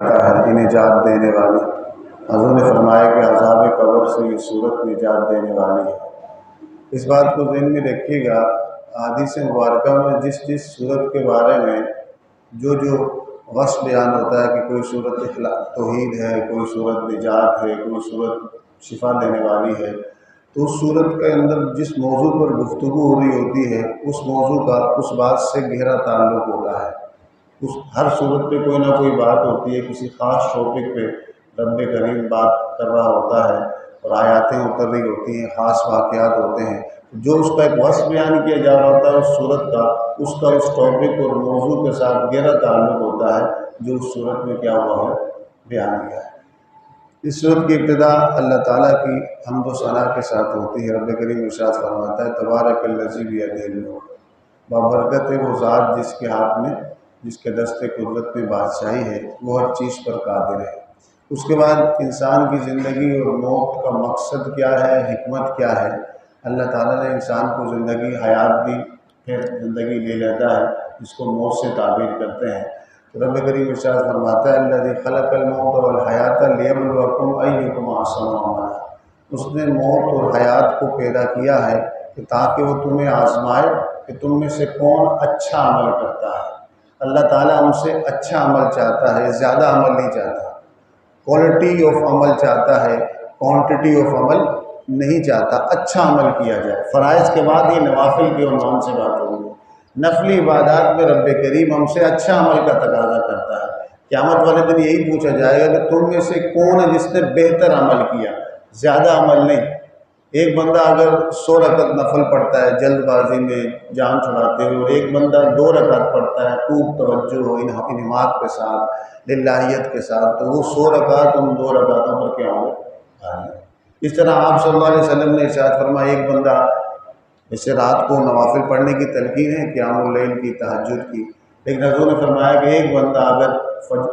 ہے نجات دینے والی۔ حضور نے فرمایا کہ عذاب قبر سے یہ صورت نجات دینے والی ہے۔ اس بات کو ذہن میں رکھیے گا، احادیث مبارکہ میں جس صورت کے بارے میں جو وصف بیان ہوتا ہے کہ کوئی صورت توحید ہے، کوئی صورت نجات ہے، کوئی صورت شفا دینے والی ہے، تو اس صورت کے اندر جس موضوع پر گفتگو ہو رہی ہوتی ہے اس موضوع کا اس بات سے گہرا تعلق ہوتا ہے۔ ہر صورت پہ کوئی نہ کوئی بات ہوتی ہے، کسی خاص ٹاپک پہ رب کریم بات کر رہا ہوتا ہے اور آیاتیں اتر رہی ہوتی ہیں، خاص واقعات ہوتے ہیں، جو اس کا ایک وصف بیان کیا جا رہا ہوتا ہے اس صورت کا اس ٹاپک اور موضوع کے ساتھ گہرا تعلق ہوتا ہے جو اس صورت میں کیا ہوا ہے، بیان کیا ہے۔ اس صورت کی ابتدا اللہ تعالیٰ کی حمد و ثنا کے ساتھ ہوتی ہے۔ رب کریم ارشاد فرماتا ہے تبارک الذی بیدہ الملک، بابرکت ہے وہ ذات جس کے ہاتھ میں، جس کے دست قدرت میں بادشاہی ہے، وہ ہر چیز پر قادر ہے۔ اس کے بعد انسان کی زندگی اور موت کا مقصد کیا ہے، حکمت کیا ہے۔ اللہ تعالیٰ نے انسان کو زندگی حیات دی، پھر زندگی لے لیتا ہے جس کو موت سے تعبیر کرتے ہیں۔ رب کریم ارشاد فرماتا ہے الذی خلق الموت والحیات لیبلوکم ایکم احسن عملا، اس نے موت اور حیات کو پیدا کیا ہے کہ تاکہ وہ تمہیں آزمائے کہ تم میں سے کون اچھا عمل کرتا ہے۔ اللہ تعالیٰ ہم سے اچھا عمل چاہتا ہے، زیادہ عمل نہیں چاہتا، کوالٹی آف عمل چاہتا ہے، کوانٹٹی آف عمل نہیں چاہتا، اچھا عمل کیا جائے۔ فرائض کے بعد یہ نوافل کے عنوان سے بات ہوگی۔ نفلی عبادات میں رب کریم ہم سے اچھا عمل کا تقاضا کرتا ہے۔ قیامت والے دن یہی پوچھا جائے گا کہ تم میں سے کون ہے جس نے بہتر عمل کیا، زیادہ عمل نہیں۔ ایک بندہ اگر 100 رکعت نفل پڑھتا ہے جلد بازی میں جان چھڑاتے ہوئے، اور ایک بندہ 2 رکعت پڑھتا ہے خوب توجہ و انہماک کے ساتھ، للہیت کے ساتھ، تو وہ 100 رکعت ان 2 رکعتوں پر کیا ہو گئے۔ اس طرح آپ صلی اللہ علیہ وسلم نے ارشاد فرمایا ایک بندہ جسے رات کو نوافل پڑھنے کی تلقین ہے، قیام اللیل کی، تہجد کی، لیکن حضور نے فرمایا کہ ایک بندہ اگر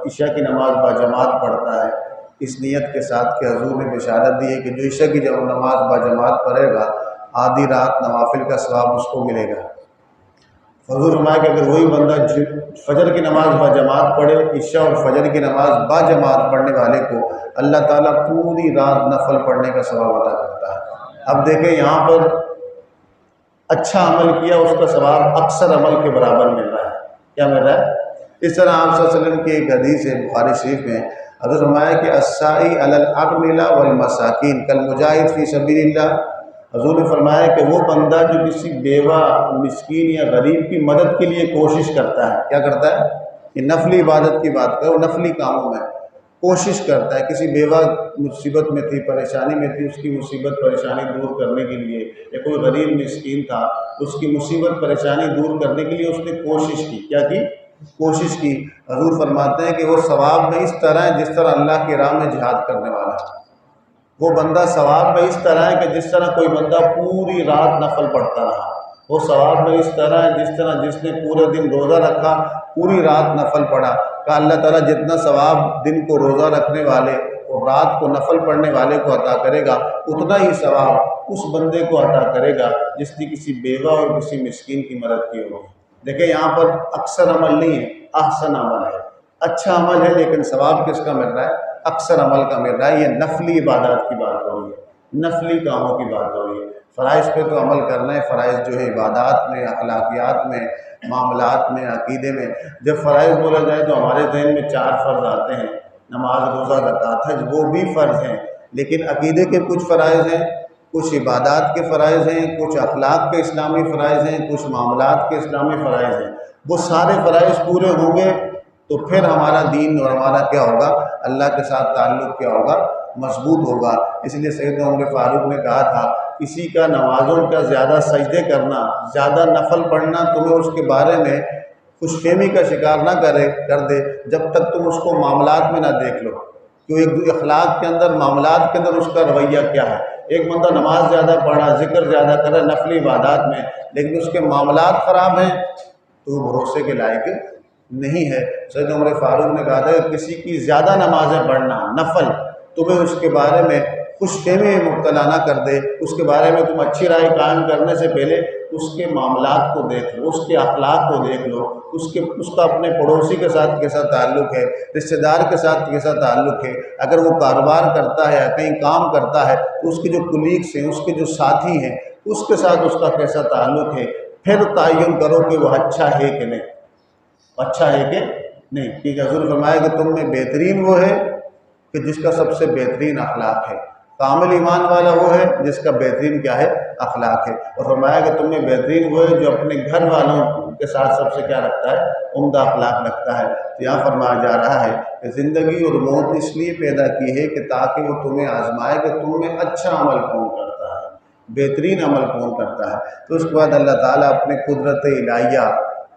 عشاء کی نماز باجماعت پڑھتا ہے اس نیت کے ساتھ کہ حضور نے بشارت دی ہے کہ جو عشاء کی نماز باجماعت پڑھے گا آدھی رات نوافل کا ثواب اس کو ملے گا۔ حضور نے فرمایا کہ اگر وہی بندہ فجر کی نماز باجماعت پڑھے، عشاء اور فجر کی نماز باجماعت پڑھنے والے کو اللہ تعالیٰ پوری رات نفل پڑھنے کا ثواب عطا کرتا ہے۔ اب دیکھیں یہاں پر اچھا عمل کیا اس کا ثواب اکثر عمل کے برابر مل رہا ہے۔ کیا مل رہا ہے؟ اس طرح آپ صلی اللہ علیہ وسلم کی ایک حدیث ہے بخاری شریف میں، حضرت فرمایا کہ الساعی علی الارملہ والمساکین کالمجاہد فی سبیل اللہ، حضور نے فرمایا کہ وہ بندہ جو کسی بیوہ، مسکین یا غریب کی مدد کے لیے کوشش کرتا ہے، کیا کرتا ہے؟ یہ نفلی عبادت کی بات کرو، نفلی کاموں میں کوشش کرتا ہے، کسی بیوہ مصیبت میں تھی، پریشانی میں تھی، اس کی مصیبت پریشانی دور کرنے کے لیے، یا کوئی غریب مسکین تھا اس کی مصیبت پریشانی دور کرنے کے لیے اس نے کوشش کی، کیا کی؟ کوشش کی۔ حضور فرماتے ہیں کہ وہ ثواب میں اس طرح ہے جس طرح اللہ کی راہ میں جہاد کرنے والا ہے۔ وہ بندہ ثواب میں اس طرح ہے کہ جس طرح کوئی بندہ پوری رات نفل پڑھتا رہا، وہ ثواب میں اس طرح ہے جس طرح جس نے پورے دن روزہ رکھا، پوری رات نفل پڑھا، کہ اللہ تعالیٰ جتنا ثواب دن کو روزہ رکھنے والے اور رات کو نفل پڑھنے والے کو عطا کرے گا اتنا ہی ثواب اس بندے کو عطا کرے گا جس نے کسی بیوہ اور کسی مسکین کی مدد کی ہوگی۔ دیکھیں یہاں پر اکثر عمل نہیں ہے، احسن عمل ہے، اچھا عمل ہے، لیکن ثواب کس کا مل رہا ہے؟ اکثر عمل کا مل رہا ہے۔ یہ نفلی عبادات کی بات ہو رہی ہے، نفلی کاموں کی بات ہو رہی ہے۔ فرائض پہ تو عمل کرنا ہے، فرائض جو ہے عبادات میں، اخلاقیات میں، معاملات میں، عقیدے میں۔ جب فرائض بولا جائے تو ہمارے ذہن میں 4 فرض آتے ہیں، نماز، روزہ، زکوٰۃ، حج، وہ بھی فرض ہیں، لیکن عقیدے کے کچھ فرائض ہیں، کچھ عبادات کے فرائض ہیں، کچھ اخلاق کے اسلامی فرائض ہیں، کچھ معاملات کے اسلامی فرائض ہیں۔ وہ سارے فرائض پورے ہوں گے تو پھر ہمارا دین اور ہمارا کیا ہوگا، اللہ کے ساتھ تعلق کیا ہوگا، مضبوط ہوگا۔ اس لیے سیدنا عمر فاروق نے کہا تھا کسی کا نمازوں کا زیادہ سجدے کرنا، زیادہ نفل پڑھنا تمہیں اس کے بارے میں خوش فہمی کا شکار نہ کر دے جب تک تم اس کو معاملات میں نہ دیکھ لو، کہ ایک اخلاق کے اندر، معاملات کے اندر اس کا رویہ کیا ہے۔ ایک بندہ نماز زیادہ پڑھا، ذکر زیادہ کرا نفلی عبادات میں، لیکن اس کے معاملات خراب ہیں تو وہ بھروسے کے لائق نہیں ہے۔ سید عمر فاروق نے کہا تھا کہ کسی کی زیادہ نمازیں پڑھنا، نفل، تمہیں اس کے بارے میں خوش فہمی میں مبتلا نہ کر دے، اس کے بارے میں تم اچھی رائے قائم کرنے سے پہلے اس کے معاملات کو دیکھ لو، اس کے اخلاق کو دیکھ لو، اس کا اپنے پڑوسی کے ساتھ کیسا تعلق ہے، رشتہ دار کے ساتھ کیسا تعلق ہے، اگر وہ کاروبار کرتا ہے یا کہیں کام کرتا ہے تو اس کے جو کولیگس ہیں، اس کے جو ساتھی ہیں، اس کے ساتھ اس کا کیسا تعلق ہے، پھر تعین کرو کہ وہ اچھا ہے کہ نہیں، اچھا ہے کہ نہیں، کیونکہ حضور فرمایا کہ تم میں بہترین وہ ہے کہ جس کا سب سے بہترین اخلاق ہے، کامل ایمان والا وہ ہے جس کا بہترین کیا ہے، اخلاق ہے، اور فرمایا کہ تم میں بہترین وہ ہے جو اپنے گھر والوں کے ساتھ سب سے کیا رکھتا ہے، عمدہ اخلاق رکھتا ہے۔ تو یہاں فرمایا جا رہا ہے کہ زندگی اور موت اس لیے پیدا کی ہے کہ تاکہ وہ تمہیں آزمائے کہ تم میں اچھا عمل کون کرتا ہے، بہترین عمل کون کرتا ہے۔ تو اس کے بعد اللہ تعالیٰ اپنے قدرت الہیہ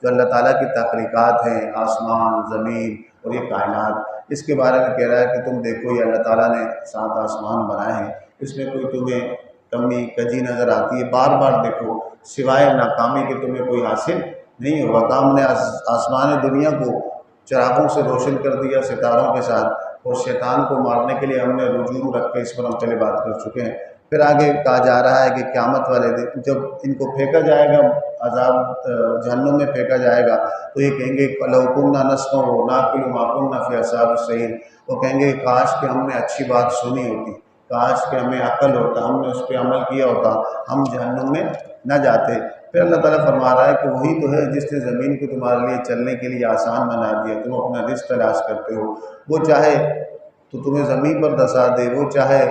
جو اللہ تعالیٰ کی تخلیقات ہیں، آسمان، زمین اور یہ کائنات، اس کے بارے میں کہہ رہا ہے کہ تم دیکھو یہ اللہ تعالیٰ نے 7 آسمان بنائے ہیں، اس میں کوئی تمہیں کمی کجی نظر آتی ہے، بار بار دیکھو، سوائے ناکامی کے تمہیں کوئی حاصل نہیں ہوگا۔ ہم نے آسمان دنیا کو چراغوں سے روشن کر دیا ستاروں کے ساتھ، اور شیطان کو مارنے کے لیے ہم نے رجوع رکھ کے اس پر ہم پہلے بات کر چکے ہیں۔ پھر آگے کہا جا رہا ہے کہ قیامت والے دن جب ان کو پھینکا جائے گا، عذاب جہنم میں پھینکا جائے گا، تو یہ کہیں گے لَوْ كُنَّا نَسْمَعُ نَعْقِلُ مَا كُنَّا فِي أَصْحَابِ السَّعِيرِ، وہ کہیں گے کاش کہ ہم نے اچھی بات سنی ہوتی، کاش کہ ہمیں عقل ہوتا، ہم نے اس پہ عمل کیا ہوتا، ہم جہنم میں نہ جاتے۔ پھر اللہ تعالیٰ فرما رہا ہے کہ وہی تو ہے جس نے زمین کو تمہارے لیے چلنے کے لیے آسان بنا دیا، تم اپنا رزق تلاش کرتے ہو، وہ چاہے تو تمہیں زمین پر دھسا دے، وہ چاہے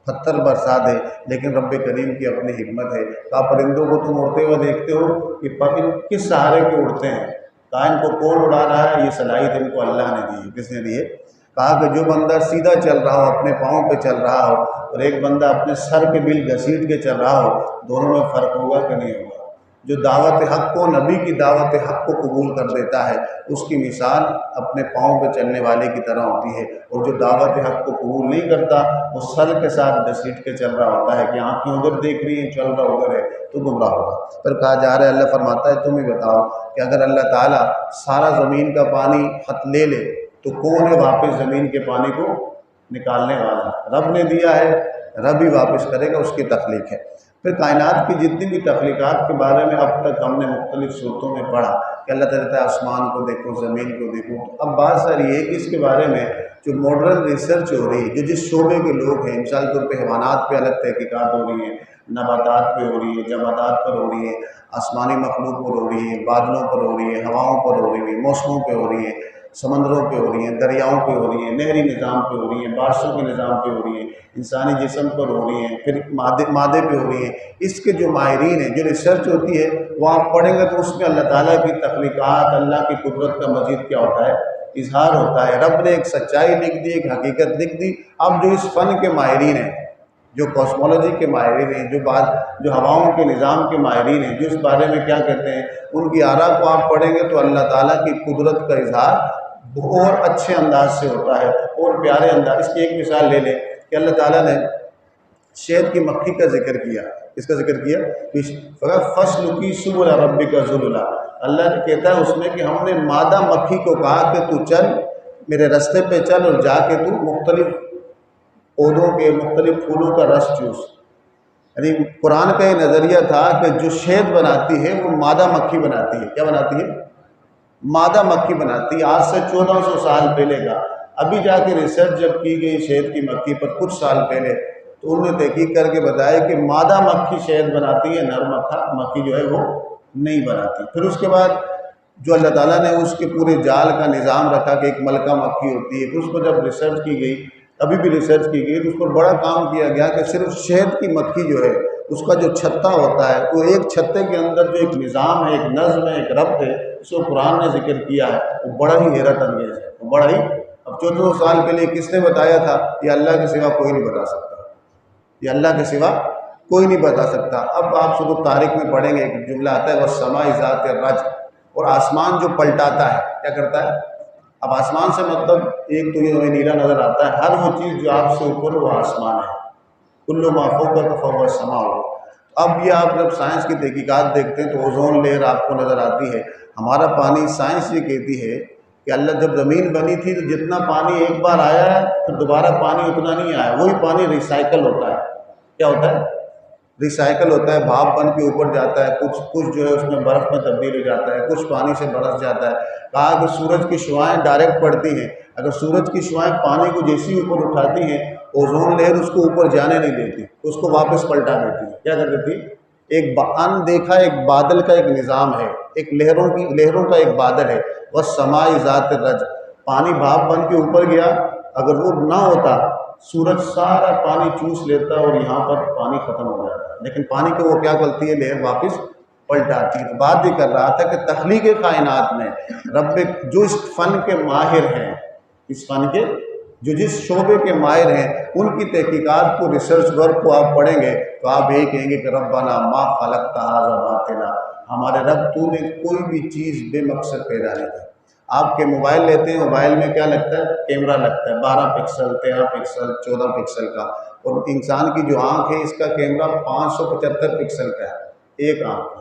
پتھر برسا دے، لیکن رب کریم کی اپنی حکمت ہے۔ کہا پرندوں کو تم اڑتے ہوئے دیکھتے ہو کہ پرند کس سہارے کے اڑتے ہیں، کہا ان کو کون اڑا رہا ہے، یہ صلاحیت ان کو اللہ نے دی ہے۔ کس نے دی ہے؟ کہا کہ جو بندہ سیدھا چل رہا ہو، اپنے پاؤں پہ چل رہا ہو، اور ایک بندہ اپنے سر کے بل گھسیٹ کے چل رہا ہو، دونوں میں فرق ہوگا کہ نہیں ہوگا؟ جو دعوت حق کو، نبی کی دعوت حق کو قبول کر لیتا ہے، اس کی مثال اپنے پاؤں پہ چلنے والے کی طرح ہوتی ہے، اور جو دعوت حق کو قبول نہیں کرتا وہ سر کے ساتھ گھسیٹ کے چل رہا ہوتا ہے کہ آنکھیں ادھر دیکھ رہی ہیں، چل رہا ادھر ہے، تو گمراہ ہوگا۔ پھر کہا جا رہا ہے، اللہ فرماتا ہے تم ہی بتاؤ کہ اگر اللہ تعالیٰ سارا زمین کا پانی خط لے لے تو کون ہے واپس زمین کے پانی کو نکالنے والا؟ رب نے دیا ہے، رب ہی واپس کرے گا، اس کی تخلیق ہے۔ پھر کائنات کی جتنی بھی تخلیقات کے بارے میں اب تک ہم نے مختلف صورتوں میں پڑھا کہ اللہ تعالیٰ آسمان کو دیکھو، زمین کو دیکھو، اب بات ساری ہے کہ اس کے بارے میں جو ماڈرن ریسرچ ہو رہی ہے، جو جس شعبے کے لوگ ہیں، مثال کے طور پہ حیوانات پہ الگ تحقیقات ہو رہی ہیں، نباتات پہ ہو رہی ہے، جمادات پر ہو رہی ہے، آسمانی مخلوق پر ہو رہی ہے، بادلوں پر ہو رہی ہے، ہواؤں پر ہو رہی ہے، موسموں پہ ہو رہی ہے، سمندروں پہ ہو رہی ہیں، دریاؤں پہ ہو رہی ہیں، نہری نظام پہ ہو رہی ہیں، بارشوں کے نظام پہ ہو رہی ہیں، انسانی جسم پر ہو رہی ہیں، پھر مادے پہ ہو رہی ہیں۔ اس کے جو ماہرین ہیں، جو ریسرچ ہوتی ہے، وہ آپ پڑھیں گے تو اس میں اللہ تعالیٰ کی تخلیقات، اللہ کی قدرت کا مزید کیا ہوتا ہے، اظہار ہوتا ہے۔ رب نے ایک سچائی لکھ دی، ایک حقیقت لکھ دی۔ اب جو اس فن کے ماہرین ہیں، جو کاسمولوجی کے ماہرین ہیں، جو ہواؤں کے نظام کے ماہرین ہیں، جو اس بارے میں کیا کہتے ہیں، ان کی آراء کو آپ پڑھیں گے تو اللہ تعالیٰ کی قدرت کا اظہار اور اچھے انداز سے ہوتا ہے، اور پیارے انداز۔ اس کی ایک مثال لے لیں کہ اللہ تعالیٰ نے شہد کی مکھی کا ذکر کیا، اس کا ذکر کیا فصل کی سبل ربک ذللا، اللہ نے کہتا ہے اس میں کہ ہم نے مادہ مکھی کو کہا کہ تو چل میرے رستے پہ چل، اور جا کے تو مختلف پودوں کے، مختلف پھولوں کا رس چوس۔ یعنی قرآن کا یہ نظریہ تھا کہ جو شہد بناتی ہے وہ مادہ مکھی بناتی ہے۔ کیا بناتی ہے؟ مادہ مکھی بناتی ہے۔ آج سے 1400 سال پہلے کا، ابھی جا کے ریسرچ جب کی گئی شہد کی مکھی پر کچھ سال پہلے، تو انہوں نے تحقیق کر کے بتایا کہ مادہ مکھی شہد بناتی ہے، نر مکھی جو ہے وہ نہیں بناتی۔ پھر اس کے بعد جو اللہ تعالیٰ نے اس کے پورے جال کا نظام رکھا کہ ایک ملکہ مکھی ہوتی ہے، پھر اس کو جب ریسرچ کی گئی، ابھی بھی ریسرچ کی گئی، تو اس پر بڑا کام کیا گیا کہ صرف شہد کی مکھی جو ہے اس کا جو چھتا ہوتا ہے، وہ ایک چھتے کے اندر جو ایک نظام ہے، ایک نظم ہے، ایک ربط ہے، اس کو قرآن نے ذکر کیا ہے، وہ بڑا ہی حیرت انگیز ہے، وہ بڑا ہی۔ اب 1400 سال کے لیے کس نے بتایا تھا؟ یہ اللہ کے سوا کوئی نہیں بتا سکتا، یہ اللہ کے سوا کوئی نہیں بتا سکتا۔ اب آپ سورۃ طارق میں پڑھیں گے، ایک جملہ آتا ہے وَالسَّمَاءِ ذَاتِ الرَّجْعِ، اور آسمان جو پلٹاتا ہے، کیا کرتا ہے؟ اب آسمان سے مطلب ایک تو یہ ہمیں نیلا نظر آتا ہے، ہر وہ چیز جو آپ سے اوپر وہ آسمان ہے، کل ما فوق فهو السماء۔ اب یہ آپ جب سائنس کی تحقیقات دیکھتے ہیں تو اوزون لیئر آپ کو نظر آتی ہے۔ ہمارا پانی، سائنس یہ کہتی ہے کہ کہ اللہ جب زمین بنی تھی تو جتنا پانی ایک بار آیا ہے پھر دوبارہ پانی اتنا نہیں آیا، وہی پانی ریسائیکل ہوتا ہے۔ کیا ہوتا ہے؟ ریسائیکل ہوتا ہے، بھاپ بن کے اوپر جاتا ہے، کچھ جو ہے اس میں برف میں تبدیل ہو جاتا ہے، کچھ پانی سے برس جاتا ہے۔ کہا کہ سورج کی شعاعیں ڈائریکٹ پڑتی ہیں، اگر سورج کی شعاعیں پانی کو جیسی اوپر اٹھاتی ہیں، اوزون لیئر اس کو اوپر جانے نہیں دیتی، اس کو واپس پلٹا دیتی ہے۔ کیا کر دیتی؟ ایک دیکھا ایک بادل کا ایک نظام ہے، ایک لہروں کا ایک بادل ہے، والسماء ذات الرج، پانی بھاپ بن کے اوپر گیا، اگر وہ نہ ہوتا سورج سارا پانی چوس لیتا اور یہاں پر پانی ختم ہو جاتا، لیکن پانی کو وہ کیا کرتی ہے؟ لہر واپس پلٹاتی ہے۔ بات یہ کر رہا تھا کہ تخلیق کائنات میں رب جو اس فن کے ماہر ہیں، اس فن کے جو جس شعبے کے ماہر ہیں، ان کی تحقیقات کو، ریسرچ ورک کو آپ پڑھیں گے تو آپ یہی کہیں گے کہ ربنا ما خلقت ھذا باطلا، ہمارے رب تو نے کوئی بھی چیز بے مقصد پیدا نہیں کی۔ آپ کے موبائل لیتے ہیں، موبائل میں کیا لگتا ہے؟ کیمرہ لگتا ہے، 12 پکسل 13 پکسل 14 پکسل کا، اور انسان کی جو آنکھ ہے اس کا کیمرہ 575 پکسل کا ہے، ایک آنکھ کا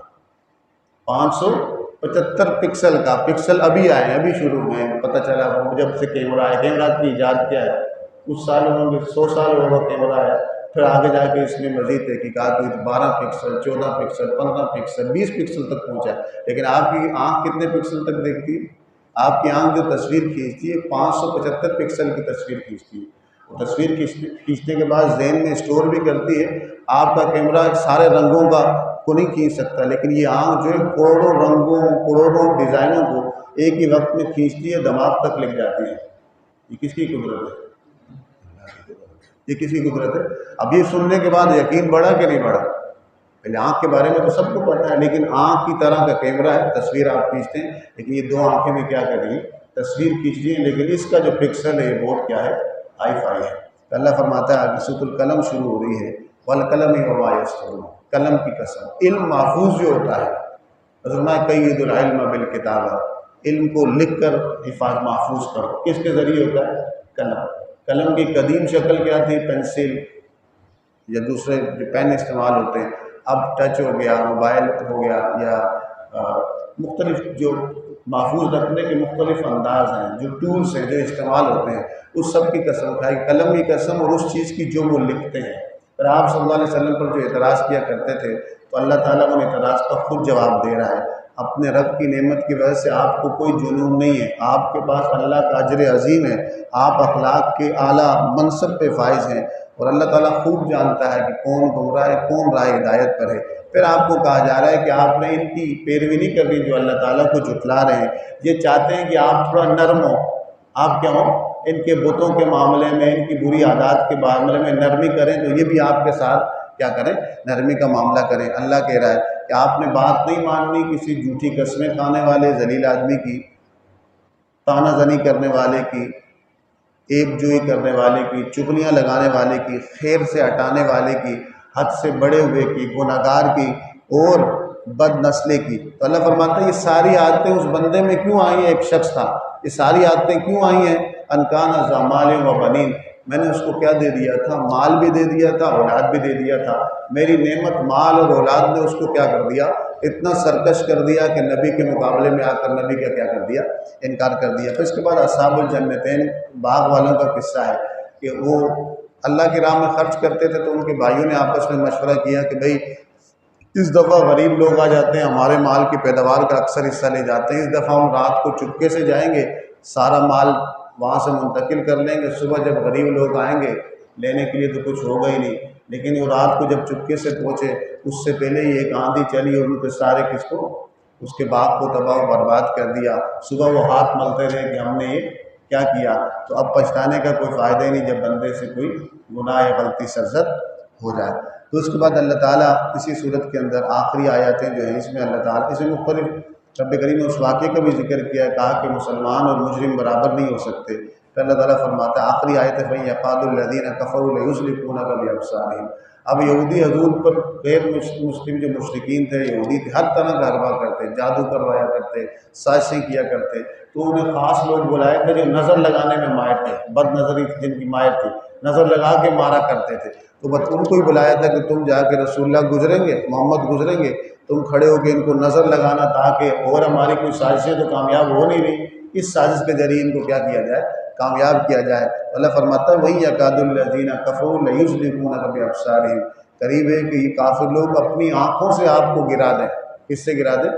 575 پکسل کا۔ پکسل ابھی آئے ہیں، ابھی شروع میں پتہ چلا جب سے کیمرہ ہے۔ کیمرہ کی ایجاد کیا ہے؟ کچھ سال ہوں گے، 100 سال ہوگا کیمرہ ہے، پھر آگے جا کے اس میں مزید تحقیقات ہوئی، 12 پکسل 14 پکسل 15 پکسل 20 پکسل تک پہنچا ہے۔ لیکن آپ کی آنکھ کتنے پکسل تک دیکھتی ہے؟ آپ کی آنکھ جو تصویر کھینچتی ہے 575 پکسل کی تصویر کھینچتی ہے، تصویر کھینچنے کے بعد ذہن میں اسٹور بھی کرتی ہے۔ آپ کا کیمرہ سارے رنگوں کا کو نہیں کھینچ سکتا، لیکن یہ آنکھ جو ہے کروڑوں رنگوں کروڑوں ڈیزائنوں کو ایک ہی وقت میں کھینچتی ہے، دماغ تک لگ جاتی ہے۔ یہ کس کی قدرت ہے؟ یہ کس کی قدرت ہے؟ اب یہ سننے کے بعد یقین بڑھا کہ نہیں بڑھا؟ پہلے آنکھ کے بارے میں تو سب کو پتہ ہے، لیکن آنکھ کی طرح کا کیمرہ ہے، تصویر آپ کھینچتے ہیں، لیکن یہ دو آنکھیں میں کیا کر رہی ہیں؟ تصویر کھینچ رہی ہیں، لیکن اس کا جو پکسل ہے یہ بہت کیا ہے؟ ہائی فائی ہے۔ تو اللہ فرماتا ہے آگے سورۃ القلم شروع ہو رہی ہے، والقلم وما یسطرون، قلم کی قسم۔ علم محفوظ جو ہوتا ہے، حضرت قید العلم بالکتابہ، علم کو لکھ کر محفوظ کرو، کس کے ذریعے ہوتا ہے؟ قلم۔ قلم کی قدیم شکل کیا تھی؟ پینسل یا دوسرے جو پین استعمال ہوتے ہیں، اب ٹچ ہو گیا، موبائل ہو گیا، یا مختلف جو محفوظ رکھنے کے مختلف انداز ہیں، جو ٹولز ہیں جو استعمال ہوتے ہیں، اس سب کی قسم کھائی، قلم کی قسم، اور اس چیز کی جو وہ لکھتے ہیں۔ پھر آپ صلی اللہ علیہ وسلم پر جو اعتراض کیا کرتے تھے تو اللہ تعالیٰ ان اعتراض کا خود جواب دے رہا ہے۔ اپنے رب کی نعمت کی وجہ سے آپ کو کوئی جنون نہیں ہے، آپ کے پاس اللہ کا اجر عظیم ہے، آپ اخلاق کے اعلیٰ منصب پہ فائز ہیں، اور اللہ تعالیٰ خوب جانتا ہے کہ کون گمراہ ہے، کون راہ ہدایت پر ہے۔ پھر آپ کو کہا جا رہا ہے کہ آپ نے ان کی پیروی نہیں کرنی جو اللہ تعالیٰ کو جھٹلا رہے ہیں، یہ چاہتے ہیں کہ آپ تھوڑا نرم ہو، آپ کیا ہوں؟ ان کے بتوں کے معاملے میں، ان کی بری عادات کے معاملے میں نرمی کریں، تو یہ بھی آپ کے ساتھ کیا کریں؟ نرمی کا معاملہ کریں۔ اللہ کہہ رہا ہے کہ آپ نے بات نہیں ماننی کسی جھوٹی قسمیں کھانے والے ذلیل آدمی کی، تانا زنی کرنے والے کی، ایب جوئی کرنے والے کی، چغلیاں لگانے والے کی، خیر سے ہٹانے والے کی، حد سے بڑے ہوئے کی، گناہگار کی، اور بد نسلے کی۔ تو اللہ فرماتا ہے یہ ساری عادتیں اس بندے میں کیوں آئی ہیں؟ ایک شخص تھا، یہ ساری عادتیں کیوں آئی ہیں؟ ان کان ذا مال و بنین، میں نے اس کو کیا دے دیا تھا؟ مال بھی دے دیا تھا، اولاد بھی دے دیا تھا۔ میری نعمت مال اور اولاد نے اس کو کیا کر دیا؟ اتنا سرکش کر دیا کہ نبی کے مقابلے میں آ کر نبی کا کیا کر دیا؟ انکار کر دیا۔ پھر اس کے بعد اصحاب الجنتین باغ والوں کا قصہ ہے کہ وہ اللہ کی راہ میں خرچ کرتے تھے، تو ان کے بھائیوں نے آپس میں مشورہ کیا کہ بھئی اس دفعہ غریب لوگ آ جاتے ہیں، ہمارے مال کی پیداوار کا اکثر حصہ لے جاتے ہیں، اس دفعہ ہم رات کو چپکے سے جائیں گے، سارا مال وہاں سے منتقل کر لیں گے، صبح جب غریب لوگ آئیں گے لینے کے لیے تو کچھ ہوگا ہی نہیں۔ لیکن وہ رات کو جب چپکے سے پہنچے، اس سے پہلے ہی ایک آندھی چلی اور ان کے سارے کس کو؟ اس کے باغ کو تباہ و برباد کر دیا۔ صبح وہ ہاتھ ملتے رہے کہ ہم نے یہ کیا کیا؟ تو اب پچھتانے کا کوئی فائدہ ہی نہیں جب بندے سے کوئی گناہ یا غلطی سرزد ہو جائے۔ تو اس کے بعد اللہ تعالیٰ اسی صورت کے اندر آخری آیاتیں جو ہیں، اس میں اللہ تعالیٰ اس میں مختلف رب کریم نے اس واقعے کا بھی ذکر کیا ہے، کہا کہ مسلمان اور مجرم برابر نہیں ہو سکتے۔ پھر اللہ تعالیٰ فرماتا ہے آخری آیت ہے فَيَقَالُ الَّذِينَ كَفَرُوا لَيُزْلِقُونَكَ بِأَبْصَارِهِمْ۔ اب یہودی حضور پر غیر مسلم جو مشرکین تھے، یہودی تھے، ہر طرح کا حربہ کرتے، جادو کروایا کرتے، سازشیں کیا کرتے، تو انہیں خاص لوگ بلائے تھے جو نظر لگانے میں ماہر تھے، بد نظری جن کی ماہر تھی، نظر لگا کے مارا کرتے تھے، تو بس ان کو ہی بلایا تھا کہ تم جا کے رسول اللہ گزریں گے، محمد گزریں گے، تم کھڑے ہو کے ان کو نظر لگانا تاکہ اور ہماری کوئی سازشیں تو کامیاب ہو نہیں رہی، اس سازش کے ذریعے ان کو کیا کیا جائے، کامیاب کیا جائے۔ اللہ فرماتا ہے وَإِن يَكَادُ الَّذِينَ كَفَرُوا لَيُزْلِقُونَكَ بِأَبْصَارِهِمْ، قریب ہے کہ یہ کافر لوگ اپنی آنکھوں سے آپ کو گرا دیں۔ کس سے گرا دیں؟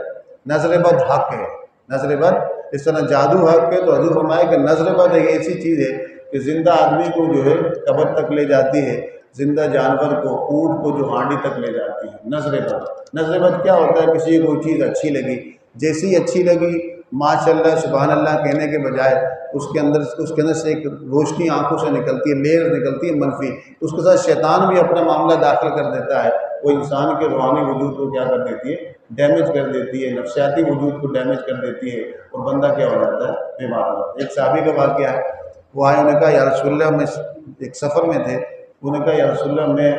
نظر بد حق ہے، نظر بد اس طرح جادو حق ہے، تو حضور فرمائے کہ نظر بد ایک ایسی چیز ہے کہ زندہ آدمی کو جو ہے قبر تک لے جاتی ہے، زندہ جانور کو، اونٹ کو جو ہانڈی تک لے جاتی ہے۔ نظر بد، نظر بد کیا ہوتا ہے؟ کسی کو کوئی چیز اچھی لگی، جیسی اچھی لگی ماشاء اللہ سبحان اللہ کہنے کے بجائے اس کے اندر سے ایک روشنی آنکھوں سے نکلتی ہے، لیر نکلتی ہے منفی، اس کے ساتھ شیطان بھی اپنا معاملہ داخل کر دیتا ہے، وہ انسان کے روحانی وجود کو کیا کر دیتی ہے، ڈیمیج کر دیتی ہے، نفسیاتی وجود کو ڈیمیج کر دیتی ہے، اور بندہ کیا ہو جاتا ہے، بیمار ہو جاتا ہے۔ ایک صحابی کا واقعہ ہے، وہ آئے، انہوں نے کہا یا رسول اللہ، میں ایک سفر میں تھے، انہوں نے کہا یا رسول اللہ میں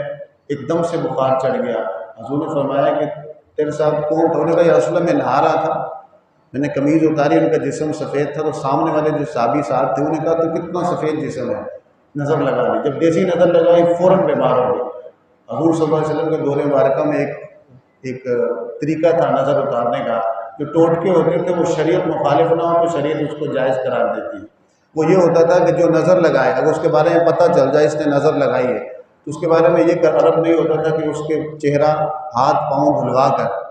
ایک دم سے بخار چڑھ گیا۔ حضور نے فرمایا کہ تیرے ساتھ کون تھا؟ انہوں نے کہا یا رسول اللہ میں نہا رہا تھا، میں نے قمیض اتاری، ان کا جسم سفید تھا، تو سامنے والے جو صحابی صاحب تھے انہوں نے کہا تو کتنا سفید جسم ہے، نظر لگا لی۔ جب جیسی نظر لگائی فوراً بیمار ہو گئے۔ حضور صلی اللہ علیہ وسلم کے دور مبارکہ میں ایک طریقہ تھا نظر اتارنے کا، جو ٹوٹکے ہوتے تھے وہ شریعت مخالف نہ ہو تو شریعت اس کو جائز قرار دیتی ہے۔ وہ یہ ہوتا تھا کہ جو نظر لگائے، اگر اس کے بارے میں پتہ چل جائے اس نے نظر لگائی ہے، تو اس کے بارے میں یہ عرب نہیں ہوتا تھا کہ اس کے چہرہ، ہاتھ پاؤں دھلوا کر،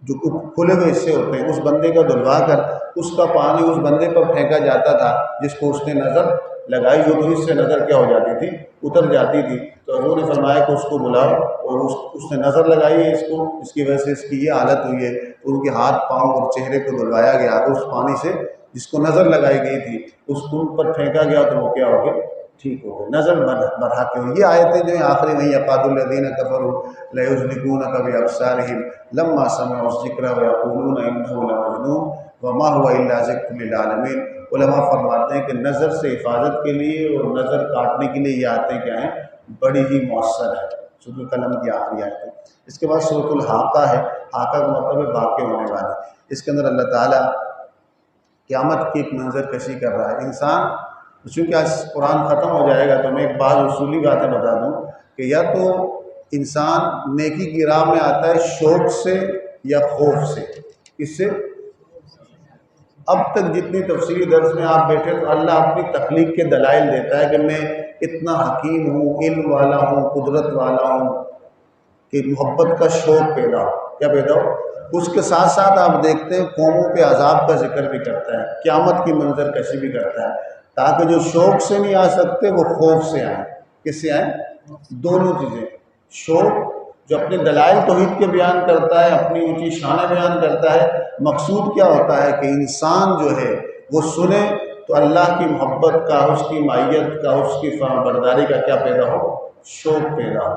جو کھلے ہوئے حصے ہوتے ہیں اس بندے کا دھلوا کر اس کا پانی اس بندے پر پھینکا جاتا تھا جس کو اس نے نظر لگائی ہو، تو اس سے نظر کیا ہو جاتی تھی، اتر جاتی تھی۔ تو حضور نے فرمایا کہ اس کو بلاؤ، اور اس نے نظر لگائی ہے اس کو، اس کی وجہ سے اس کی یہ حالت ہوئی ہے، تو ان کے ہاتھ پاؤں اور چہرے کو دھلوایا گیا، اس پانی سے جس کو نظر لگائی گئی تھی اس کو ان پر پھینکا گیا، تو وہ کیا ہو گئے، ٹھیک ہو گئے، نظر بڑھا کے ہوئی۔ یہ آیتیں جو ہیں آخری وہیں یقاد الذین کفروا لیزلقونک بابصارہم لما سمعوا الذکر ویقولون انہ لمجنون وما هو الا ذکر للعالمین۔ علماء فرماتے ہیں کہ نظر سے حفاظت کے لیے اور نظر کاٹنے کے لیے یہ آیتیں کیا ہیں، بڑی ہی مؤثر ہے۔ سورۃ القلم کی آخری آیت ہے۔ اس کے بعد سورۃ الحاقہ ہے، حاقہ کا مطلب ہے واقع ہونے والی۔ اس کے اندر اللہ تعالیٰ قیامت کی ایک منظر کشی کر رہا ہے۔ انسان، چونکہ آج قرآن ختم ہو جائے گا تو میں ایک بعض اصولی باتیں بتا دوں کہ یا تو انسان نیکی کی راہ میں آتا ہے شوق سے یا خوف سے۔ اس سے اب تک جتنی تفصیلی درس میں آپ بیٹھے تو اللہ اپنی تخلیق کے دلائل دیتا ہے کہ میں اتنا حکیم ہوں، علم والا ہوں، قدرت والا ہوں، کہ محبت کا شوق پیدا ہو۔ کیا پیدا ہو؟ اس کے ساتھ ساتھ آپ دیکھتے ہیں قوموں پہ عذاب کا ذکر بھی کرتا ہے، قیامت کی منظر کشی بھی کرتا ہے، تاکہ جو شوق سے نہیں آ سکتے وہ خوف سے آئیں۔ کس سے آئیں؟ دونوں چیزیں۔ شوق جو اپنے دلائل توحید کے بیان کرتا ہے، اپنی اونچی شانیں بیان کرتا ہے، مقصود کیا ہوتا ہے کہ انسان جو ہے وہ سنے تو اللہ کی محبت کا، اس کی معیت کا، اس کی فرمانبرداری کا کیا پیدا ہو؟ شوق پیدا ہو۔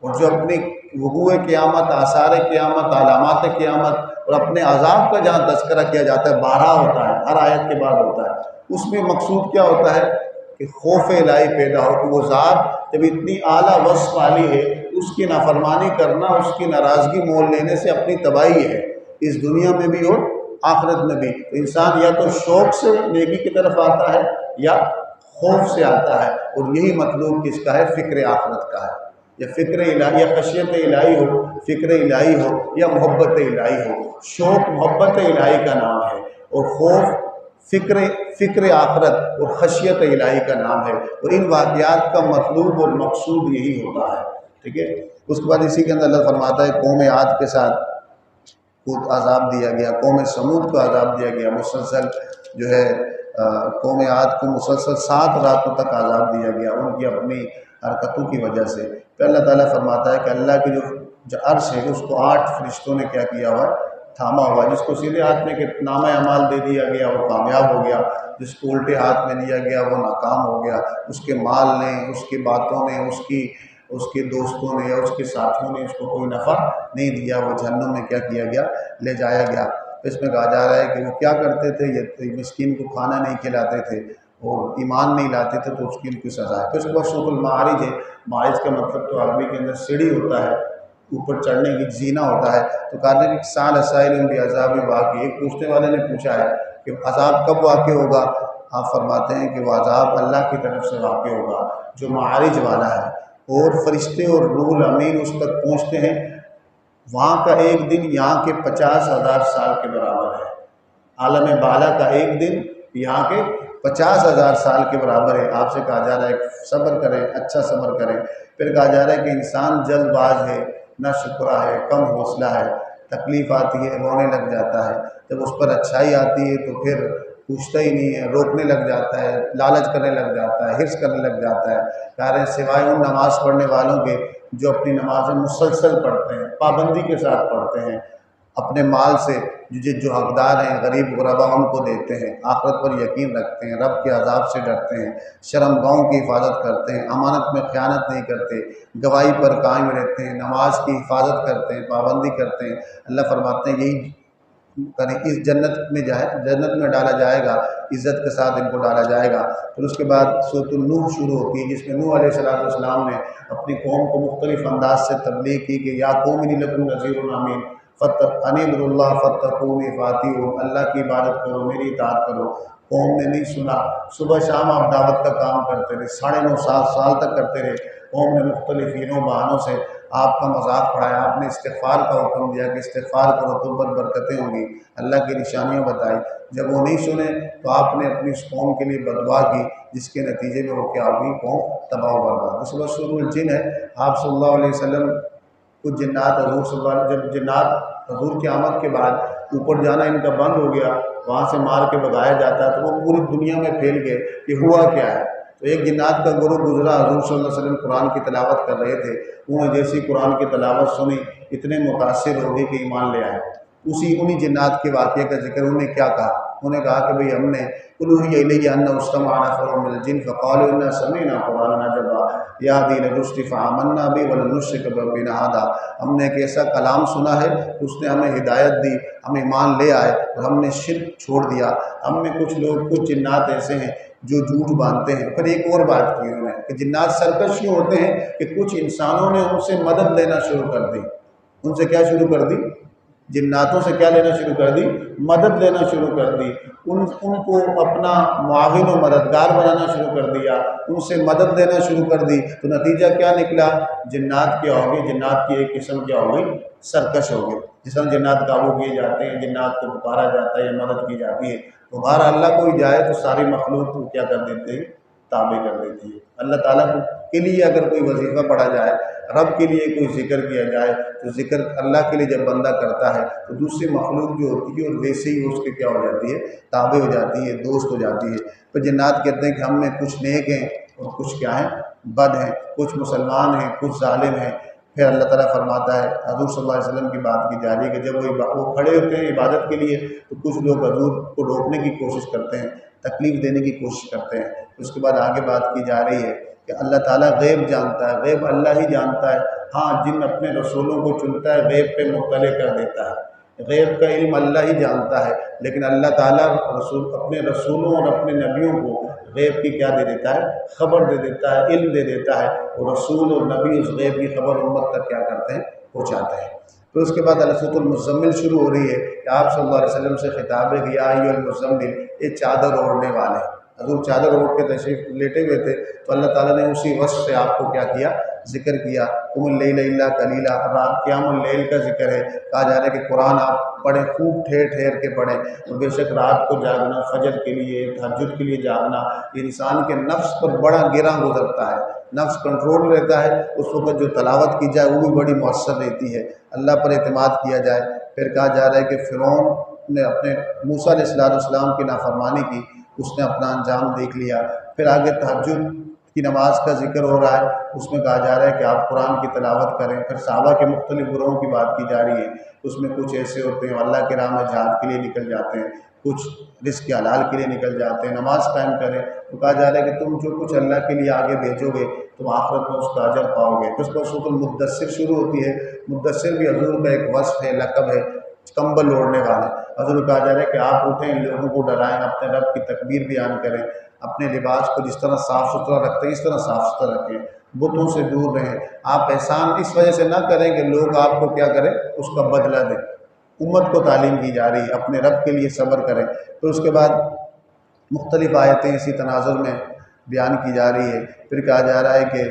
اور جو اپنی وقوع قیامت، آثار قیامت، علامات قیامت اور اپنے عذاب کا جہاں تذکرہ کیا جاتا ہے، بارہا ہوتا ہے، ہر آیت کے بعد ہوتا ہے، اس میں مقصود کیا ہوتا ہے کہ خوف الہی پیدا ہو، کہ وہ ذات جب اتنی اعلیٰ وصف والی ہے، اس کی نافرمانی کرنا، اس کی ناراضگی مول لینے سے اپنی تباہی ہے، اس دنیا میں بھی اور آخرت میں بھی۔ تو انسان یا تو شوق سے نیکی کی طرف آتا ہے یا خوف سے آتا ہے، اور یہی مطلوب کس کا ہے؟ فکر آخرت کا ہے، یا فکر الہی، یا خشیت الہی ہو، فکر الہی ہو، یا محبت الہی ہو۔ شوق محبت الہی کا نام ہے، اور خوف فکر آخرت اور خشیت الہی کا نام ہے، اور ان واقعات کا مطلوب اور مقصود یہی ہوتا ہے۔ ٹھیک ہے۔ اس کے بعد اسی کے اندر اللہ فرماتا ہے قوم عاد کے ساتھ کو عذاب دیا گیا، قوم سمود کو عذاب دیا گیا، مسلسل جو ہے قوم عاد کو مسلسل 7 راتوں تک عذاب دیا گیا ان کی اپنی حرکتوں کی وجہ سے۔ پھر اللہ تعالیٰ فرماتا ہے کہ اللہ کی جو عرش ہے اس کو 8 فرشتوں نے کیا کیا ہوا ہے؟ تھاما ہوا۔ جس کو سیدھے ہاتھ میں کہ نامہ اعمال دے دیا گیا وہ کامیاب ہو گیا، جس کو الٹے ہاتھ میں دیا گیا وہ ناکام ہو گیا۔ اس کے مال نے، اس کی باتوں نے، اس کے دوستوں نے یا اس کے ساتھیوں نے اس کو کوئی نفع نہیں دیا، وہ جہنم میں کیا کیا گیا؟ لے جایا گیا۔ اس میں کہا جا رہا ہے کہ وہ کیا کرتے تھے، یہ مسکین کو کھانا نہیں کھلاتے تھے اور ایمان نہیں لاتے تھے، تو اس کی ان کی سزا ہے۔ پھر اس کے بعد سورۃ المعارج ہے۔ معارج کا مطلب تو عربی کے اندر سیڑھی ہوتا ہے، اوپر چڑھنے کی زینہ ہوتا ہے۔ تو کہا کہ سال اسائل بعذاب واقع، ایک پوچھنے والے نے پوچھا ہے کہ عذاب کب واقع ہوگا؟ آپ فرماتے ہیں کہ وہ عذاب اللہ کی طرف سے واقع ہوگا جو معارج والا ہے، اور فرشتے اور روح الامین اس تک پہنچتے ہیں۔ وہاں کا ایک دن یہاں کے 50,000 سال کے برابر ہے۔ عالم بالا کا ایک دن یہاں کے 50,000 سال کے برابر ہے۔ آپ سے کہا جا رہا ہے کہ صبر کریں، اچھا صبر کریں۔ پھر کہا جا رہا ہے کہ انسان جلد باز ہے، نہ شکرا ہے، کم حوصلہ ہے، تکلیف آتی ہے رونے لگ جاتا ہے، جب اس پر اچھائی آتی ہے تو پھر پوچھتا ہی نہیں ہے، روکنے لگ جاتا ہے، لالچ کرنے لگ جاتا ہے، حرص کرنے لگ جاتا ہے۔ کہہ رہے ہیں سوائے ان نماز پڑھنے والوں کے جو اپنی نمازیں مسلسل پڑھتے ہیں، پابندی کے ساتھ پڑھتے ہیں، اپنے مال سے جو حقدار ہیں، غریب غربا، ان کو دیتے ہیں، آخرت پر یقین رکھتے ہیں، رب کے عذاب سے ڈرتے ہیں، شرم گاہوں کی حفاظت کرتے ہیں، امانت میں خیانت نہیں کرتے، گواہی پر قائم رہتے ہیں، نماز کی حفاظت کرتے ہیں، پابندی کرتے ہیں۔ اللہ فرماتے ہیں یہی کریں، اس جنت میں ڈالا جائے گا، عزت کے ساتھ ان کو ڈالا جائے گا۔ پھر اس کے بعد سورۃ النوح شروع ہوتی ہے، جس میں نوح علیہ السلام نے اپنی قوم کو مختلف انداز سے تبلیغ کی کہ یا قوم انی لکم نذیر امین انعبدوا اللہ فاتقون فاطیعون، اللہ کی عبادت کرو، میری اطاعت کرو۔ قوم نے نہیں سنا، صبح شام آپ دعوت کا کام کرتے رہے، 9.5 سال تک کرتے رہے۔ قوم نے مختلف ہینوں بہانوں سے آپ کا مذاق اڑایا، آپ نے استغفار کا حکم دیا کہ استغفار کرو تو پر برکتیں ہوں گی، اللہ کی نشانیاں بتائی۔ جب وہ نہیں سنے تو آپ نے اپنی اس قوم کے لیے بددعا کی، جس کے نتیجے میں وہ کیا ہوئی، قوم تباہ و برباد۔ اس وقت سورۃ الجن ہے، آپ صلی اللہ علیہ وسلم کچھ جنات حضور صلی اللہ علیہ، جب جنات حضور کی آمد کے بعد اوپر جانا ان کا بند ہو گیا، وہاں سے مار کے بھگایا جاتا تو وہ پوری دنیا میں پھیل گئے کہ ہوا کیا ہے۔ تو ایک جنات کا گروہ گزرا، حضور صلی اللہ علیہ وسلم قرآن کی تلاوت کر رہے تھے، انہوں نے جیسی قرآن کی تلاوت سنی اتنے متاثر ہو گئے کہ ایمان لے آئے۔ انہی جنات کے واقعے کا ذکر انہوں نے کیا کہا، انہوں نے کہا کہ بھئی ہم نے قل اوحی الی انہ استمع نفر من الجن فقالوا انا سمعنا قرآنا عجبا یہدی الی الرشد فآمنا بہ ولن نشرک بربنا احدا، ہم نے ایک ایسا کلام سنا ہے، اس نے ہمیں ہدایت دی، ہم ایمان لے آئے اور ہم نے شرک چھوڑ دیا۔ ہم میں کچھ لوگ، کچھ جنات ایسے ہیں جو جھوٹ باندھتے ہیں۔ پھر ایک اور بات کی انہوں نے کہ جنات سرکش کیوں ہوتے ہیں کہ کچھ انسانوں نے ان سے مدد لینا شروع کر دی۔ ان سے کیا شروع کر دی؟ جناتوں سے کیا لینا شروع کر دی؟ مدد لینا شروع کر دی۔ ان کو اپنا معاون و مددگار بنانا شروع کر دیا، ان سے مدد لینا شروع کر دی۔ تو نتیجہ کیا نکلا؟ جنات کیا ہو گئی؟ جنات کی ایک قسم کیا ہو گئی؟ سرکش ہو گئی۔ جس طرح جنات قابو کیے جاتے ہیں، جنات کو پکارا جاتا ہے یا مدد کی جاتی ہے، تو باہر اللہ کوئی جائے تو ساری مخلوق کو کیا کر دیتے ہیں؟ تابع کر دیتی ہے۔ اللہ تعالیٰ کے لیے اگر کوئی وظیفہ پڑھا جائے، رب کے لیے کوئی ذکر کیا جائے، تو ذکر اللہ کے لیے جب بندہ کرتا ہے تو دوسری مخلوق جو ہوتی ہے اور ویسے ہی اس کے کیا ہو جاتی ہے؟ تابع ہو جاتی ہے، دوست ہو جاتی ہے۔ تو جنات کہتے ہیں کہ ہم میں کچھ نیک ہیں اور کچھ کیا ہیں؟ بد ہیں، کچھ مسلمان ہیں، کچھ ظالم ہیں۔ پھر اللہ تعالیٰ فرماتا ہے، حضور صلی اللہ علیہ وسلم کی بات کی جا رہی ہے کہ جب وہ کھڑے ہوتے ہیں عبادت کے لیے تو کچھ لوگ حضور کو روکنے کی کوشش کرتے ہیں، تکلیف دینے کی کوشش کرتے ہیں۔ اس کے بعد آگے بات کی جا رہی ہے کہ اللہ تعالیٰ غیب جانتا ہے، غیب اللہ ہی جانتا ہے۔ ہاں، جن اپنے رسولوں کو چنتا ہے غیب پہ مطلع کر دیتا ہے، غیب کا علم اللہ ہی جانتا ہے، لیکن اللہ تعالیٰ اپنے رسولوں اور اپنے نبیوں کو غیب کی کیا دے دیتا ہے؟ خبر دے دیتا ہے، علم دے دیتا ہے، اور رسول اور نبی اس غیب کی خبر امت تک کیا کرتے ہیں؟ پہنچاتے ہیں۔ پھر اس کے بعد سورۃ المزمل شروع ہو رہی ہے کہ آپ صلی اللہ علیہ وسلم سے خطاب ہے کہ یا ایھا المزمل، یہ چادر اوڑھنے والے۔ حضور چادر اوڑھ کے تشریف لیٹے ہوئے تھے تو اللہ تعالیٰ نے اسی وصف سے آپ کو کیا کیا؟ ذکر کیا۔ قم اللیل الا قلیلا، رات قیام اللیل کا ذکر ہے۔ کہا جا رہا ہے کہ قرآن آپ پڑھیں، خوب ٹھہر ٹھہر کے پڑھیں، اور بے شک رات کو جاگنا، فجر کے لیے، تہجد کے لیے جاگنا، انسان کے نفس پر بڑا گراں گزرتا ہے، نفس کنٹرول رہتا ہے، اس وقت جو تلاوت کی جائے وہ بھی بڑی مؤثر رہتی ہے، اللہ پر اعتماد کیا جائے۔ پھر کہا جا رہا ہے کہ فرعون نے اپنے موسیٰ علیہ السلام کی نافرمانی کی، اس نے اپنا انجام دیکھ لیا۔ پھر آگے تہجد کی نماز کا ذکر ہو رہا ہے، اس میں کہا جا رہا ہے کہ آپ قرآن کی تلاوت کریں۔ پھر صحابہ کے مختلف گروہوں کی بات کی جا رہی ہے، اس میں کچھ ایسے ہوتے ہیں اللہ کی راہ میں جہاد کے لیے نکل جاتے ہیں، کچھ رزق حلال کے لیے نکل جاتے ہیں، نماز قائم کریں۔ تو کہا جا رہا ہے کہ تم جو کچھ اللہ کے لیے آگے بھیجو گے تم آخرت میں اس کا اجر پاؤ گے۔ اس پر سورۃ المدثر شروع ہوتی ہے۔ مدثر بھی حضور کا ایک وصف ہے، لقب ہے، کمبل اوڑھنے والے۔ حضور کہا جا رہا ہے کہ آپ اٹھیں، لوگوں کو ڈرائیں، اپنے رب کی تکبیر بیان کریں، اپنے لباس کو جس طرح صاف ستھرا رکھتے ہیں اس طرح صاف ستھرا رکھیں، بتوں سے دور رہیں۔ آپ احسان اس وجہ سے نہ کریں کہ لوگ آپ کو کیا کریں؟ اس کا بدلہ دیں۔ امت کو تعلیم دی جا رہی ہے، اپنے رب کے لیے صبر کریں۔ پھر اس کے بعد مختلف آیتیں اسی تناظر میں بیان کی جا رہی ہے۔ پھر کہا جا رہا ہے کہ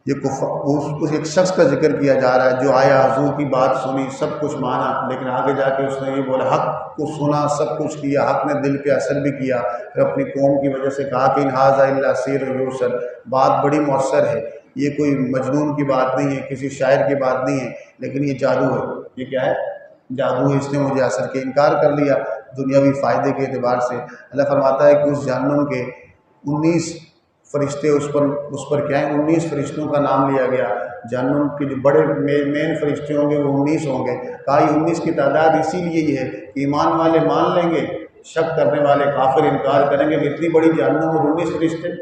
یہ اس ایک شخص کا ذکر کیا جا رہا ہے جو آیا، حضور کی بات سنی، سب کچھ مانا، لیکن آگے جا کے اس نے یہ بولا، حق کو سنا، سب کچھ کیا، حق نے دل پہ اثر بھی کیا، پھر اپنی قوم کی وجہ سے کہا کہ ان ھذا الا سحر یؤثر، بات بڑی مؤثر ہے، یہ کوئی مجنون کی بات نہیں ہے، کسی شاعر کی بات نہیں ہے، لیکن یہ جادو ہے۔ یہ کیا ہے؟ جادو ہے، اس نے مجھے اثر کے انکار کر لیا دنیاوی فائدے کے اعتبار سے۔ اللہ فرماتا ہے کہ اس جہنم کے 19 فرشتے اس پر کیا ہیں، 19 فرشتوں کا نام لیا گیا۔ جہنم کے جو بڑے مین فرشتے ہوں گے وہ 19 ہوں گے۔ کہا یہ 19 کی تعداد اسی لیے یہ ہے کہ ایمان والے مان لیں گے، شک کرنے والے کافر انکار کریں گے کہ اتنی بڑی جہنم اور 19 فرشتے۔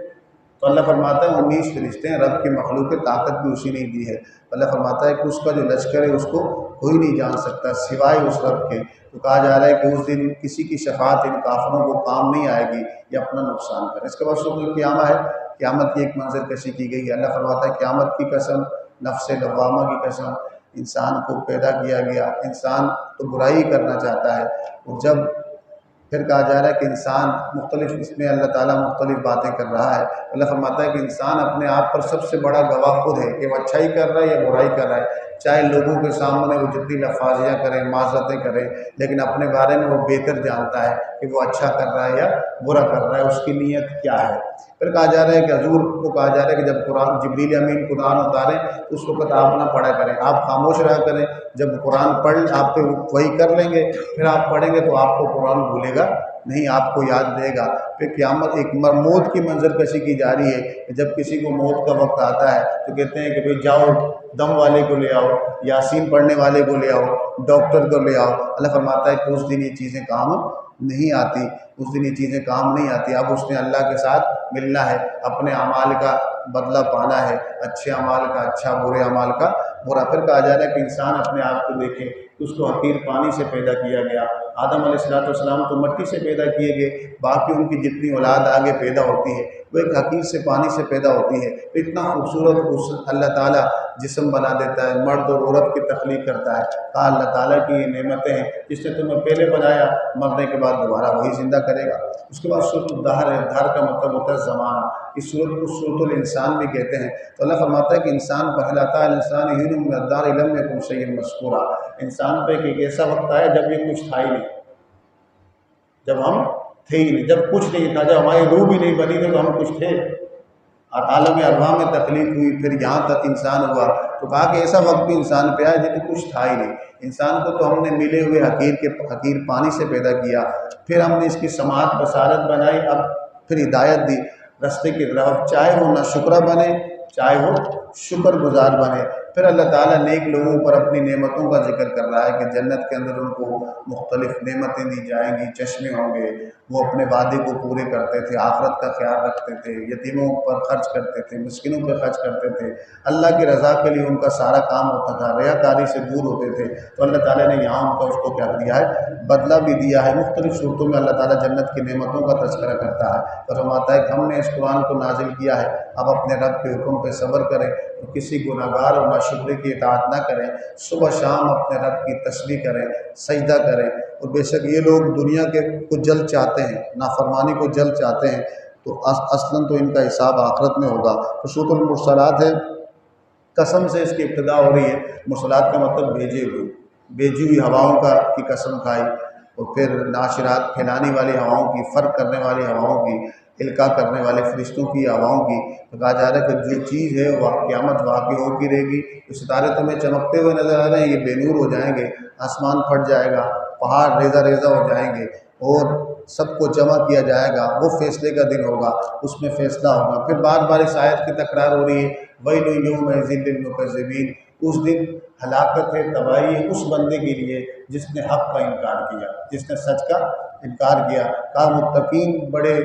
تو اللہ فرماتا ہے 19 فرشتے ہیں، رب کی مخلوق طاقت بھی اسی نے دی ہے۔ اللہ فرماتا ہے کہ اس کا جو لشکر ہے اس کو کوئی نہیں جان سکتا سوائے اس رب کے۔ تو کہا جا رہا ہے کہ اس دن کسی کی شفاعت ان کافروں کو کام نہیں آئے گی، یہ اپنا نقصان کرے۔ اس کے بعد سورۃ القیامہ ہے، قیامت کی ایک منظر کشی کی گئی ہے۔ اللہ فرماتا ہے قیامت کی قسم، نفس لوامہ کی قسم، انسان کو پیدا کیا گیا، انسان تو برائی کرنا چاہتا ہے، اور جب پھر کہا جا رہا ہے کہ انسان مختلف، اس میں اللہ تعالیٰ مختلف باتیں کر رہا ہے۔ اللہ فرماتا ہے کہ انسان اپنے آپ پر سب سے بڑا گواہ خود ہے کہ وہ اچھائی کر رہا ہے یا برائی کر رہا ہے، چاہے لوگوں کے سامنے وہ جتنی لفاظیاں کریں، معذرتیں کریں، لیکن اپنے بارے میں وہ بہتر جانتا ہے کہ وہ اچھا کر رہا ہے یا برا کر رہا ہے، اس کی نیت کیا ہے۔ پھر کہا جا رہا ہے کہ حضور کو کہا جا رہا ہے کہ جب قرآن جبریل امین قرآن اتاریں تو اس وقت آپ نہ پڑھا کریں، آپ خاموش رہا کریں، جب قرآن پڑھ آپ پہ وہی کر لیں گے، پھر آپ پڑھیں گے تو آپ کو قرآن بھولے گا نہیں، آپ کو یاد دے گا۔ پھر قیامت ایک موت کی منظر کشی کی جا رہی ہے کہ جب کسی کو موت کا وقت آتا ہے تو کہتے ہیں کہ بھئی جاؤ دم والے کو لے آؤ، یاسین پڑھنے والے کو لے آؤ، ڈاکٹر کو لے آؤ۔ اللہ فرماتا ہے کہ اس دن یہ چیزیں کام نہیں آتی، اس دن یہ چیزیں کام نہیں آتی۔ اب اس نے اللہ کے ساتھ ملنا ہے، اپنے اعمال کا بدلہ پانا ہے، اچھے اعمال کا اچھا، برے اعمال کا برا۔ پھر کہا جا رہا ہے کہ انسان اپنے آپ کو دیکھے، اس کو حقیر پانی سے پیدا کیا گیا۔ آدم علیہ السلام تو مٹی سے پیدا کیے گئے، باقی ان کی جتنی اولاد آگے پیدا ہوتی ہے وہ ایک حقیر سے پانی سے پیدا ہوتی ہے۔ اتنا خوبصورت اللہ تعالیٰ جسم بنا دیتا ہے، مرد اور عورت کی تخلیق کرتا ہے۔ کہا اللہ تعالیٰ کی یہ نعمتیں ہیں، جس نے تمہیں پہلے بنایا، مرنے کے بعد دوبارہ وہی زندہ کرے گا۔ اس کے بعد سورۃ الدہر ہے، دہر کا مطلب ہوتا ہے زمانہ، اس سورت کو سورۃ الانسان بھی کہتے ہیں۔ تو اللہ فرماتا ہے کہ انسان پہلاتا ہے، انسان حین من الدہر لم یکن شیئا مذکورا، انسان پہ ایک ایسا وقت آیا جب یہ کچھ تھا ہی نہیں، جب ہم تھے ہی نہیں، جب کچھ نہیں تھا، جب ہماری روح بھی نہیں بنی تھی تو ہم کچھ تھے، اور عالم ارواح میں تخلیق ہوئی، پھر یہاں تک انسان ہوا۔ تو کہا کہ ایسا وقت بھی انسان پہ آیا جب کچھ تھا ہی نہیں۔ انسان کو تو ہم نے ملے ہوئے حقیر پانی سے پیدا کیا، پھر ہم نے اس کی سماعت بصارت بنائی، اب پھر ہدایت دی رستے کی طرف، چاہے وہ ناشکرہ بنے چاہے وہ شکر گزار بنے۔ پھر اللہ تعالیٰ نیک لوگوں پر اپنی نعمتوں کا ذکر کر رہا ہے کہ جنت کے اندر ان کو مختلف نعمتیں دی جائیں گی، چشمے ہوں گے، وہ اپنے وعدے کو پورے کرتے تھے، آخرت کا خیال رکھتے تھے، یتیموں پر خرچ کرتے تھے، مسکینوں پر خرچ کرتے تھے، اللہ کی رضا کے لیے ان کا سارا کام ہوتا تھا، ریاکاری سے دور ہوتے تھے۔ تو اللہ تعالیٰ نے یہاں ان کا اس کو کیا دیا ہے، بدلہ بھی دیا ہے۔ مختلف صورتوں میں اللہ تعالیٰ جنت کی نعمتوں کا تذکرہ کرتا ہے اور فرماتا ہے کہ ہم نے اس قرآن کو نازل کیا ہے، اب اپنے رب کے حکم پہ صبر کریں، تو کسی گناہ گار اور ناشکرے کی اطاعت نہ کریں، صبح شام اپنے رب کی تسبیح کریں، سجدہ کریں۔ اور بے شک یہ لوگ دنیا کے کو جلد چاہتے ہیں، نافرمانی کو جلد چاہتے ہیں، تو اصلاً تو ان کا حساب آخرت میں ہوگا۔ تو سورۃ المرسلات ہے، قسم سے اس کی ابتدا ہو رہی ہے۔ مرسلات کا مطلب بھیجی ہوئی ہواؤں کی قسم کھائی، اور پھر ناشرات پھیلانے والی ہواؤں کی، فرق کرنے والی ہواؤں کی، القاء کرنے والے فرشتوں کی ہواؤں کی۔ تو کہا جا رہا ہے کہ جو چیز ہے وہ قیامت واقع ہوتی رہے گی۔ ستارے تمہیں چمکتے ہوئے نظر آ رہے ہیں، یہ بے نور ہو جائیں گے، آسمان پھٹ جائے گا، پہاڑ ریزہ ریزہ ہو جائیں گے، اور سب کو جمع کیا جائے گا۔ وہ فیصلے کا دن ہوگا، اس میں فیصلہ ہوگا۔ پھر بار بار اس آیت کی تکرار ہو رہی ہے، وَيْلٌ يَوْمَئِذٍ لِّلْمُكَذِّبِينَ، اس دن ہلاکت ہے، تباہی ہے اس بندے کے لیے جس نے حق کا انکار کیا، جس نے سچ کا انکار کیا۔ کہا متقین بڑے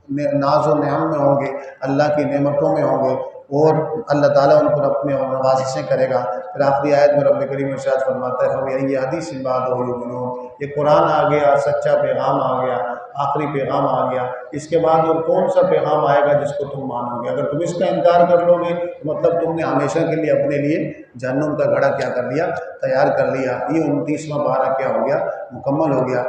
ناز و نعم میں ہوں گے، اللہ کی نعمتوں میں ہوں گے، اور اللہ تعالیٰ ان پر اپنے نوازشیں کرے گا۔ پھر آخری آیت میں رب کریم ارشاد فرماتا ہے فَبِأَيِّ حَدِيثٍ بَعْدَهُ يُؤْمِنُونَ، یہ قرآن آ گیا، سچا پیغام آ گیا، آخری پیغام آ گیا، اس کے بعد اور کون سا پیغام آئے گا جس کو تم مانو گے؟ اگر تم اس کا انکار کر لو گے مطلب تم نے ہمیشہ کے لیے اپنے لیے جہنم کا گڑھا کیا کر لیا، تیار کر لیا۔ یہ 29واں پارہ کیا ہو گیا، مکمل ہو گیا۔